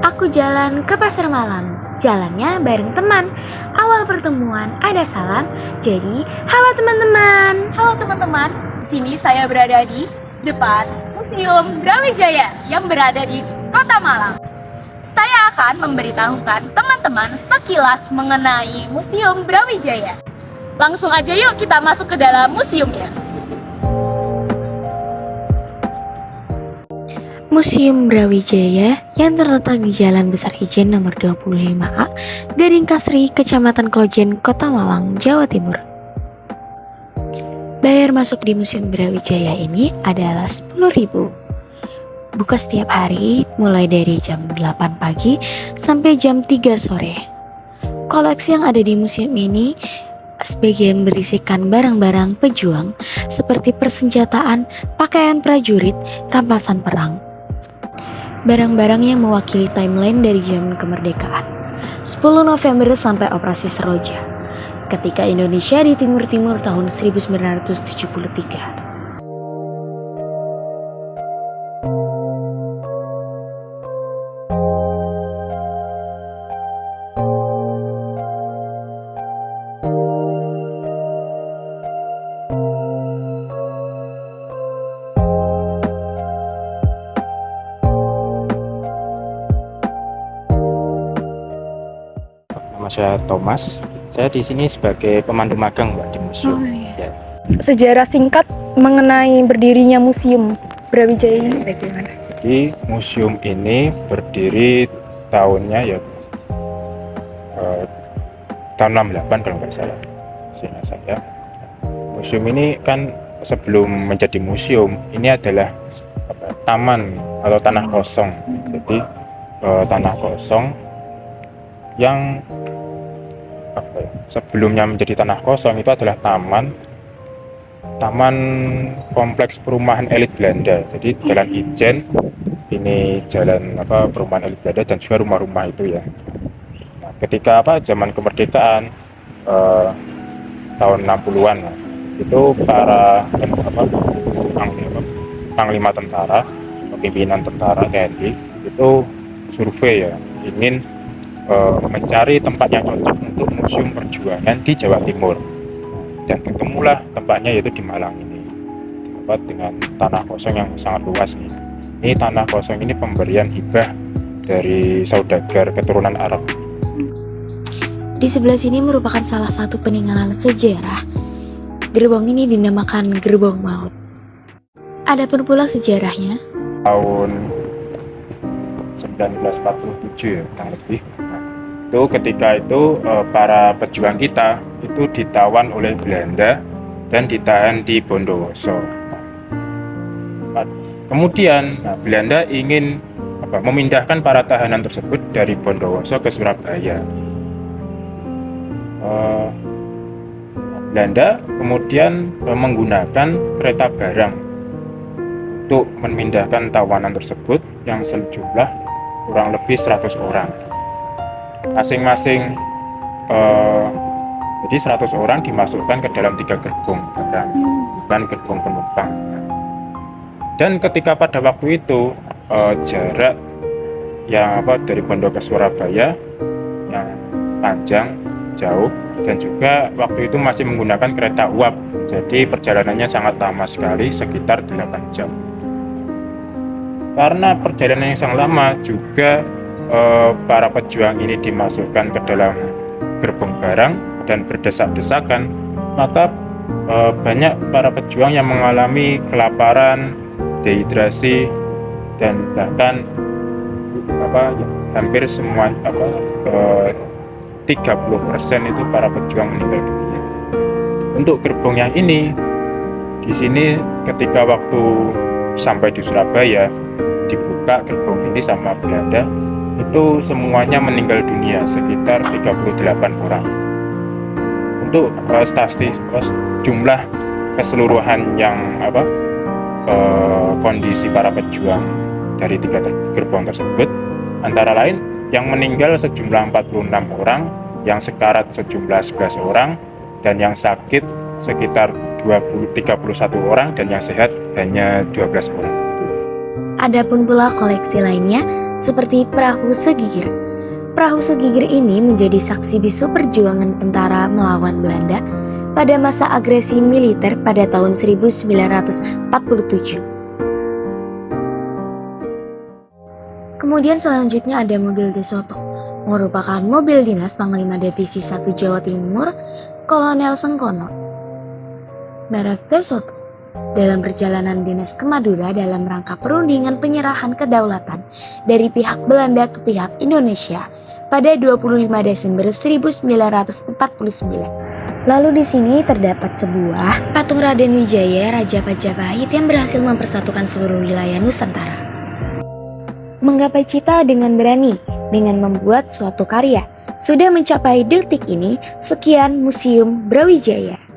Aku jalan ke pasar malam. Jalannya bareng teman. Awal pertemuan ada salam. Jadi, halo teman-teman. Halo teman-teman, di sini saya berada di depan Museum Brawijaya yang berada di Kota Malang. Saya akan memberitahukan teman-teman sekilas mengenai Museum Brawijaya. Langsung aja yuk kita masuk ke dalam museumnya. Museum Brawijaya yang terletak di Jalan Besar Ijen nomor 25A, Gading Kasri, Kecamatan Klojen, Kota Malang, Jawa Timur. Bayar masuk di Museum Brawijaya ini adalah 10.000. Buka setiap hari mulai dari jam 8 pagi sampai jam 3 sore. Koleksi yang ada di museum ini sebagian berisikan barang-barang pejuang seperti persenjataan, pakaian prajurit, rampasan perang. Barang-barang yang mewakili timeline dari zaman kemerdekaan 10 November sampai Operasi Seroja ketika Indonesia di Timur-Timur tahun 1973. Nama saya Thomas. Saya di sini sebagai pemandu magang, Mbak, di museum. Ya. Sejarah singkat mengenai berdirinya Museum Brawijaya ini bagaimana? Jadi museum ini berdiri tahunnya ya tahun 68 kalau nggak salah. Seingat saya. Museum ini kan sebelum menjadi museum, ini adalah taman atau tanah kosong. Jadi tanah kosong yang sebelumnya menjadi tanah kosong itu adalah taman kompleks perumahan elit Belanda. Jadi Jalan Ijen ini jalan perumahan elit Belanda dan juga rumah-rumah itu ya. Nah, ketika zaman kemerdekaan tahun 60-an itu para panglima tentara, pimpinan tentara TNI itu survei ya, ingin mencari tempat yang cocok untuk museum perjuangan di Jawa Timur, dan ketemulah tempatnya yaitu di Malang ini, dengan tanah kosong yang sangat luas nih. Ini tanah kosong ini pemberian hibah dari saudagar keturunan Arab. Di sebelah sini merupakan salah satu peninggalan sejarah. Gerbong ini dinamakan Gerbong Maut. Adapun pula sejarahnya, Tahun 1947 ya, kurang lebih. Itu ketika itu para pejuang kita itu ditawan oleh Belanda dan ditahan di Bondowoso. Kemudian Belanda ingin memindahkan para tahanan tersebut dari Bondowoso ke Surabaya. Belanda kemudian menggunakan kereta barang untuk memindahkan tawanan tersebut yang sejumlah kurang lebih 100 orang. Masing-masing jadi 100 orang dimasukkan ke dalam 3 gerbong barang, bukan gerbong penumpang. Dan ketika pada waktu itu jarak yang dari Bondo ke Surabaya yang panjang, jauh, dan juga waktu itu masih menggunakan kereta uap, jadi perjalanannya sangat lama sekali, sekitar 8 jam. Karena perjalanan yang sangat lama juga para pejuang ini dimasukkan ke dalam gerbong barang dan berdesak-desakan, maka banyak para pejuang yang mengalami kelaparan, dehidrasi, dan bahkan hampir semua 30% itu para pejuang meninggal dunia. Untuk gerbong yang ini, di sini ketika waktu sampai di Surabaya dibuka gerbong ini sama Belanda, itu semuanya meninggal dunia, sekitar 38 orang. Untuk statistik jumlah keseluruhan yang kondisi para pejuang dari 3 gerbong tersebut, antara lain yang meninggal sejumlah 46 orang, yang sekarat sejumlah 11 orang, dan yang sakit sekitar 31 orang, dan yang sehat hanya 12 orang. adapun pula koleksi lainnya seperti perahu segigir. Perahu segigir ini menjadi saksi bisu perjuangan tentara melawan Belanda pada masa agresi militer pada tahun 1947. Kemudian selanjutnya ada mobil De Soto, merupakan mobil dinas Panglima Divisi 1 Jawa Timur, Kolonel Sengkono. Merek De Soto dalam perjalanan dinas ke Madura dalam rangka perundingan penyerahan kedaulatan dari pihak Belanda ke pihak Indonesia pada 25 Desember 1949. Lalu di sini terdapat sebuah patung Raden Wijaya, Raja Majapahit yang berhasil mempersatukan seluruh wilayah Nusantara. Menggapai cita dengan berani, dengan membuat suatu karya. Sudah mencapai detik ini, sekian Museum Brawijaya.